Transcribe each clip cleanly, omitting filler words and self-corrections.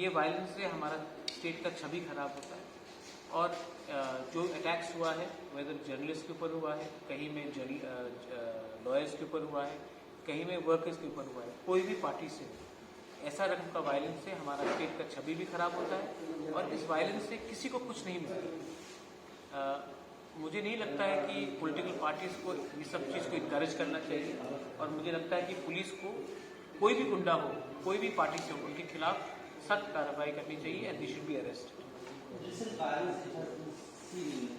ये वायलेंस से हमारा स्टेट का छवि खराब होता है। और जो अटैक्स हुआ है वेदर जर्नलिस्ट के ऊपर हुआ है, कहीं में लॉयर्स के ऊपर हुआ है, कहीं में वर्कर्स के ऊपर हुआ है, कोई भी पार्टी से ऐसा रकम का वायलेंस से हमारा स्टेट का छवि भी खराब होता है और इस वायलेंस से किसी को कुछ नहीं मिलता। मुझे नहीं लगता है कि पॉलिटिकल पार्टीज को इस सब चीज़ को इनकरेज करना चाहिए और मुझे लगता है कि पुलिस को कोई भी गुंडा हो, कोई भी पार्टी से हो, उनके खिलाफ सख्त कार्रवाई करनी चाहिए and they should be arrested. Recent violence it has been seen in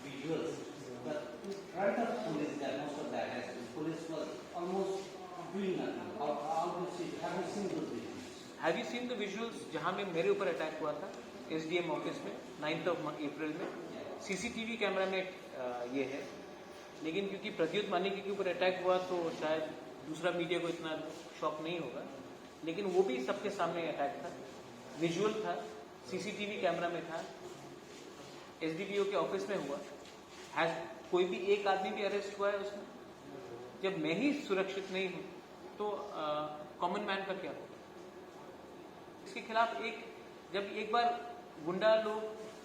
visuals, but in front of police, that most of that has been, police was almost doing nothing. How do you see? Have you seen those visuals? Have you seen the visuals जहाँ में मेरे ऊपर attack हुआ था SDM office में 9 अप्रैल में? CCTV camera में ये है, लेकिन क्योंकि प्रद्युत मानिकी के ऊपर अटैक हुआ तो शायद दूसरा मीडिया को इतना शॉक नहीं होगा, लेकिन वो भी सबके सामने अटैक था, विजुअल था, सीसीटीवी कैमरा में था, एसडीपीओ के ऑफिस में हुआ। कोई भी एक आदमी भी अरेस्ट हुआ है उसमें? जब मैं ही सुरक्षित नहीं हूं तो कॉमन मैन का क्या होगा? इसके खिलाफ जब एक बार गुंडा लोग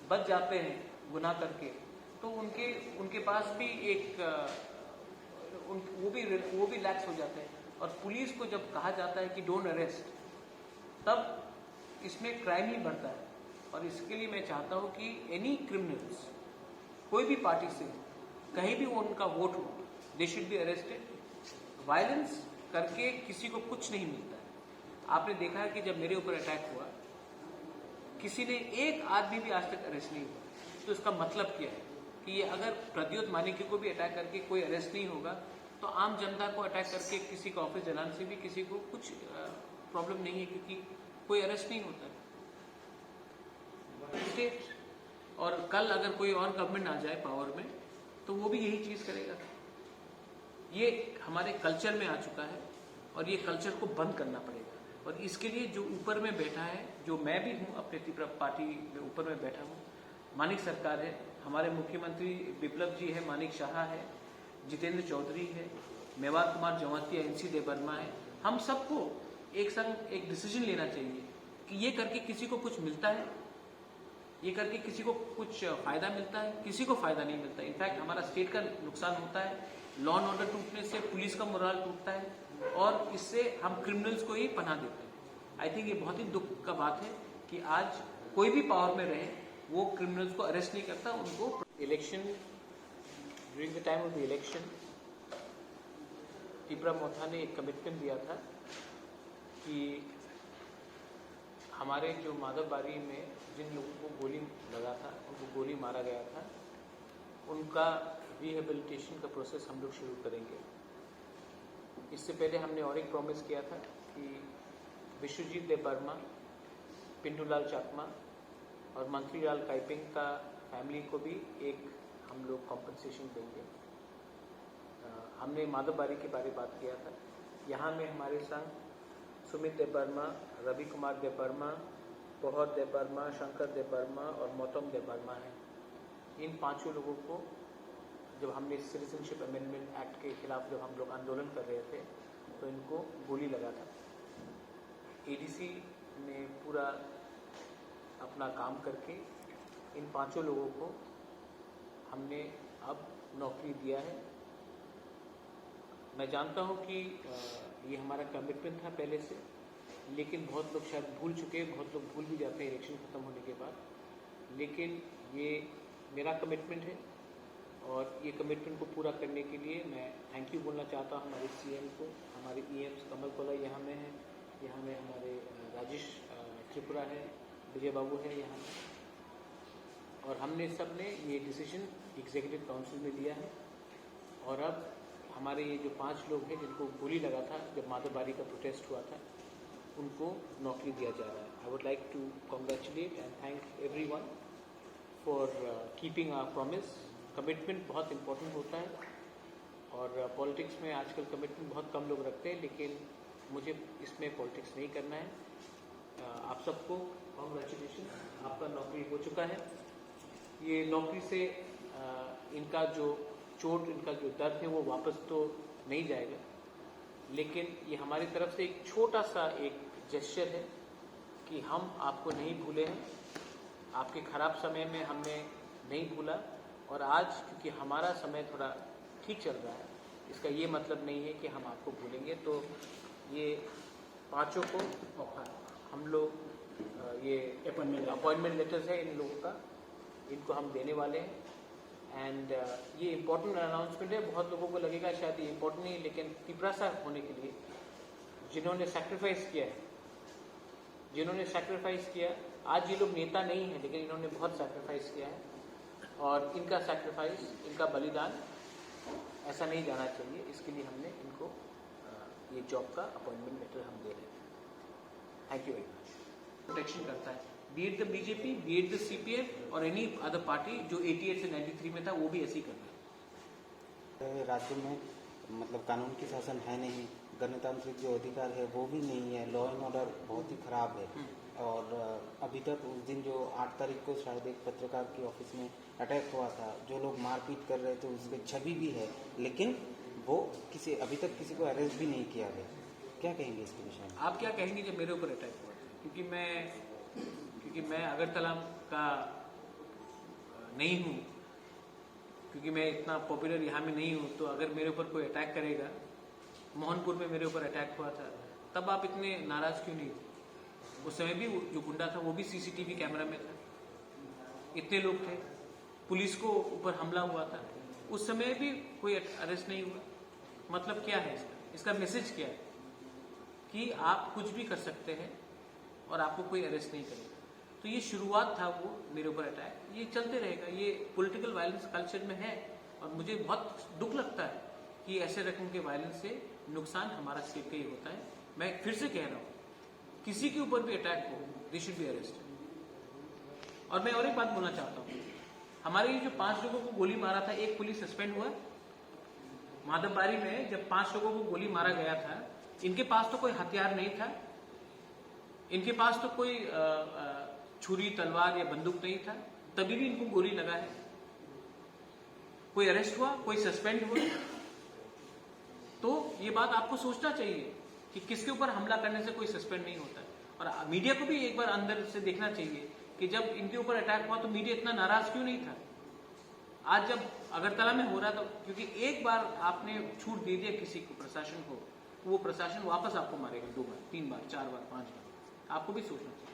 बच जाते हैं गुनाह करके तो उनके पास भी वो भी लैक्स हो जाते हैं। और पुलिस को जब कहा जाता है कि डोंट अरेस्ट, तब इसमें क्राइम ही बढ़ता है। और इसके लिए मैं चाहता हूं कि एनी क्रिमिनल्स, कोई भी पार्टी से कहीं भी उनका वोट हो, they should be arrested. Violence करके किसी को कुछ नहीं मिलता है। आपने देखा है कि जब मेरे ऊपर अटैक हुआ किसी ने एक आदमी भी आज तक अरेस्ट नहीं हुआ। तो इसका मतलब क्या है कि ये अगर प्रद्युत मानिकी को भी अटैक करके कोई अरेस्ट नहीं होगा तो आम जनता को अटैक करके किसी का ऑफिस जलाने से भी किसी को कुछ प्रॉब्लम नहीं है, क्योंकि कोई अरेस्ट नहीं होता है। स्टेट और कल अगर कोई और गवर्नमेंट आ जाए पावर में तो वो भी यही चीज करेगा। ये हमारे कल्चर में आ चुका है और ये कल्चर को बंद करना पड़ेगा। और इसके लिए जो ऊपर में बैठा है, जो मैं भी हूं, अपने पार्टी में ऊपर में बैठा हूं, मानिक सरकार है, हमारे मुख्यमंत्री बिप्लब जी है, मानिक शाह है, जितेंद्र चौधरी है, मेवार कुमार जमातिया, एनसी देबर्मा है। हम सबको एक संग एक डिसीजन लेना चाहिए कि ये करके किसी को कुछ मिलता है, ये करके किसी को कुछ फायदा मिलता है? किसी को फायदा नहीं मिलता। इनफैक्ट हमारा स्टेट का नुकसान होता है, लॉ एंड ऑर्डर टूटने से पुलिस का मोराल टूटता है और इससे हम क्रिमिनल्स को ही पनाह देते हैं। आई थिंक ये बहुत ही दुख का बात है कि आज कोई भी पावर में रहे वो क्रिमिनल्स को अरेस्ट नहीं करता, उनको election during the time of the election Tipra Motha ने एक कमिटमेंट दिया था कि हमारे जो माधवबारी में जिन लोगों को गोली लगा था, उनको गोली मारा गया था, उनका रिहेबिलिटेशन का प्रोसेस हम लोग शुरू करेंगे। इससे पहले हमने और एक प्रॉमिस किया था कि विश्वजीत देबबर्मा, पिंटूलाल चाकमा और मंत्रीलाल काइपिंग का फैमिली को भी एक हम लोग कॉम्पनसेशन देंगे। हमने माधवबारी के बारे में बात किया था। यहाँ में हमारे संग सुमित देबबर्मा, रवि कुमार देबबर्मा, बहुत देबबर्मा, शंकर देबबर्मा और मौतम देबबर्मा हैं। इन पांचों लोगों को जब हमने सिटीजनशिप अमेंडमेंट एक्ट के खिलाफ जब हम लोग आंदोलन कर रहे थे तो इनको गोली लगा था। एडीसी ने पूरा अपना काम करके इन पांचों लोगों को हमने अब नौकरी दिया है। मैं जानता हूं कि ये हमारा कमिटमेंट था पहले से, लेकिन बहुत लोग शायद भूल चुके हैं, बहुत लोग भूल भी जाते हैं इलेक्शन खत्म होने के बाद। लेकिन ये मेरा कमिटमेंट है और ये कमिटमेंट को पूरा करने के लिए मैं थैंक यू बोलना चाहता हूँ हमारे सीएम को, हमारे ईएम्स कमल कोला यहाँ में है, यहाँ में हमारे राजेश त्रिपुरा है, विजय बाबू है यहाँ में। और हमने सब ने ये डिसीजन एग्जीक्यूटिव काउंसिल में लिया है और अब हमारे ये जो 5 लोग हैं जिनको गोली लगा था जब माधवबारी का प्रोटेस्ट हुआ था, उनको नौकरी दिया जा रहा है। I would like to congratulate and thank everyone for keeping our promise. Commitment बहुत इम्पोर्टेंट होता है और पॉलिटिक्स में आजकल कमिटमेंट बहुत कम लोग रखते हैं, लेकिन मुझे इसमें पॉलिटिक्स नहीं करना है। आप सबको कॉन्ग्रेचुलेशन, आपका नौकरी हो चुका है। ये नौकरी से इनका जो चोट, इनका जो दर्द है वो वापस तो नहीं जाएगा, लेकिन ये हमारी तरफ से एक छोटा सा एक जेस्चर है कि हम आपको नहीं भूले हैं, आपके खराब समय में हमने नहीं भूला, और आज क्योंकि हमारा समय थोड़ा ठीक चल रहा है, इसका ये मतलब नहीं है कि हम आपको भूलेंगे। तो ये पांचों को हम लोग ये अपॉइंटमेंट लेटर्स है इन लोगों का, इनको हम देने वाले हैं। एंड ये इम्पोर्टेंट अनाउंसमेंट है। बहुत लोगों को लगेगा शायद ये इम्पोर्टेंट नहीं, लेकिन पिपरासा होने के लिए जिन्होंने सैक्रिफाइस किया है, आज ये लोग नेता नहीं है, लेकिन इन्होंने बहुत सैक्रिफाइस किया है, और इनका सैक्रिफाइस, इनका बलिदान ऐसा नहीं जाना चाहिए। इसके लिए हमने इनको ये जॉब का अपॉइंटमेंट लेटर हम दे रहे हैं। Thank you very much. Protection करता है, B it the BJP, B it the CPM और एनी अदर पार्टी जो 88 से 93 में था, वो भी ऐसे ही कर रहा है। राज्य में मतलब कानून की शासन है नहीं, गणतांत्रिक जो अधिकार है वो भी नहीं है, लॉ एंड ऑर्डर बहुत ही खराब है। और अभी तक उस दिन जो 8 तारीख को शायद एक पत्रकार की ऑफिस में अटैक हुआ था, जो लोग मारपीट कर रहे थे उसकी छवि भी है, लेकिन वो अभी तक किसी को अरेस्ट भी नहीं किया गया। क्या कहेंगे इसके विषय में? आप क्या कहेंगे जब मेरे ऊपर अटैक हुआ? क्योंकि मैं अगरतला का नहीं हूँ, क्योंकि मैं इतना पॉपुलर यहाँ में नहीं हूँ, तो अगर मेरे ऊपर कोई अटैक करेगा, मोहनपुर में मेरे ऊपर अटैक हुआ था, तब आप इतने नाराज क्यों नहीं थे? उस समय भी जो गुंडा था वो भी सीसीटीवी कैमरा में था, इतने लोग थे, पुलिस को ऊपर हमला हुआ था, उस समय भी कोई अरेस्ट नहीं हुआ। मतलब क्या है इसका मैसेज क्या है? कि आप कुछ भी कर सकते हैं और आपको कोई अरेस्ट नहीं करेगा। तो ये शुरुआत था वो मेरे ऊपर अटैक, ये चलते रहेगा, ये पॉलिटिकल वायलेंस कल्चर में है, और मुझे बहुत दुख लगता है कि ऐसे रकम के वायलेंस से नुकसान हमारा स्टेट का ही होता है। मैं फिर से कह रहा हूँ, किसी के ऊपर भी अटैक हो, दे शुड बी अरेस्टेड। और मैं और एक बात बोलना चाहता हूँ, हमारे ये जो 5 लोगों को गोली मारा था, एक पुलिस सस्पेंड हुआ। माधवबारी में जब 5 लोगों को गोली मारा गया था, इनके पास तो कोई हथियार नहीं था, इनके पास तो कोई छुरी, तलवार या बंदूक नहीं था, तभी भी इनको गोली लगा है। कोई अरेस्ट हुआ, कोई सस्पेंड हुआ। तो ये बात आपको सोचना चाहिए कि किसके ऊपर हमला करने से कोई सस्पेंड नहीं होता है। और मीडिया को भी एक बार अंदर से देखना चाहिए कि जब इनके ऊपर अटैक हुआ तो मीडिया इतना नाराज क्यों नहीं था। आज जब अगरतला में हो रहा था, क्योंकि एक बार आपने छूट दे दिया किसी को, प्रशासन को, तो वो प्रशासन वापस आपको मारेगा 2 बार, 3 बार, 4 बार, 5 बार। आपको भी सोचना चाहिए।